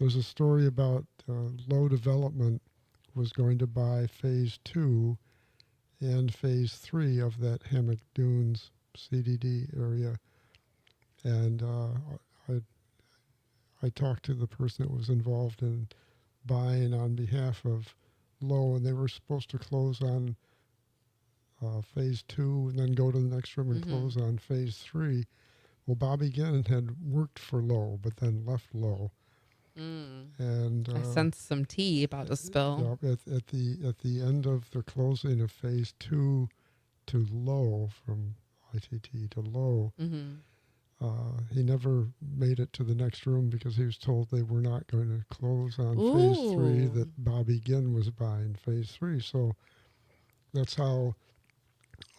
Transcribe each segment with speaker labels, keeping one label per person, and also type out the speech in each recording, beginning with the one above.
Speaker 1: there's a story about Lowe Development was going to buy phase 2 and phase 3 of that Hammock Dunes CDD area. And I talked to the person that was involved in buying on behalf of Lowe, and they were supposed to close on phase 2 and then go to the next room and close on phase 3. Well, Bobby Ginn had worked for Lowe, but then left Lowe. And
Speaker 2: I sensed some tea about to spill.
Speaker 1: At the end of the closing of phase 2 to Lowe, from ITT to Lowe, he never made it to the next room because he was told they were not going to close on phase 3, that Bobby Ginn was buying phase 3. So that's how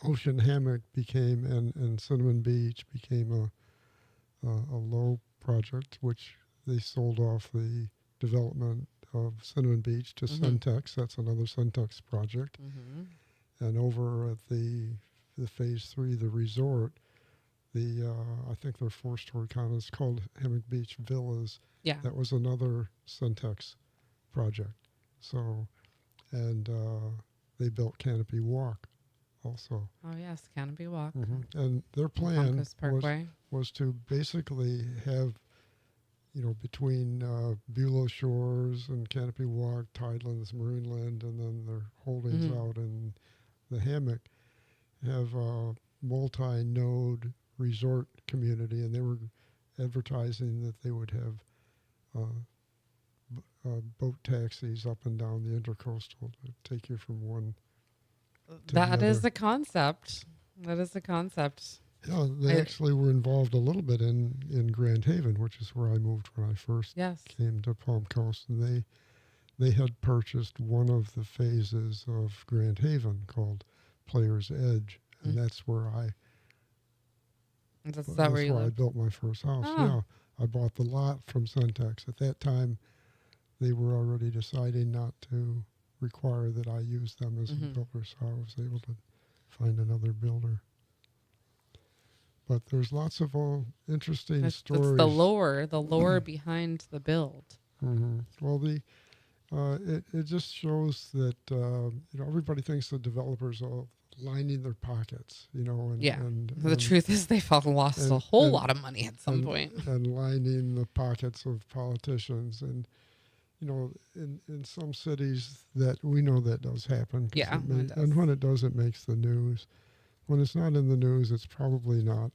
Speaker 1: Ocean Hammock became, and Cinnamon Beach became a Lowe project, which they sold off the development of Cinnamon Beach to Centex. That's another Centex project. And over at the phase 3, the resort, I think their 4-story condo is called Hammock Beach Villas.
Speaker 2: Yeah.
Speaker 1: That was another Centex project. So, and they built Canopy Walk also.
Speaker 2: Oh, yes, Canopy Walk.
Speaker 1: And their plan
Speaker 2: Parkway.
Speaker 1: was to basically have, between Bulow Shores and Canopy Walk, Tidelands, Marineland, and then their holdings out in the Hammock, have a multi-node resort community, and they were advertising that they would have boat taxis up and down the intercoastal to take you from one to
Speaker 2: That
Speaker 1: the
Speaker 2: is
Speaker 1: other.
Speaker 2: the concept. That is the concept.
Speaker 1: Yeah, they actually were involved a little bit in Grand Haven, which is where I moved when I first came to Palm Coast, and they had purchased one of the phases of Grand Haven called Player's Edge, and that's where I built my first house.
Speaker 2: Oh.
Speaker 1: Yeah, I bought the lot from Centex. At that time, they were already deciding not to require that I use them as a builder, so I was able to find another builder. But there's lots of interesting stories.
Speaker 2: It's the lore behind the build.
Speaker 1: Well, it just shows that everybody thinks the developers are lining their pockets, and
Speaker 2: the truth is they've lost a whole lot of money at some point.
Speaker 1: And lining the pockets of politicians. And, in some cities that we know that does happen.
Speaker 2: Yeah,
Speaker 1: it does. And when it does, it makes the news. When it's not in the news, it's probably not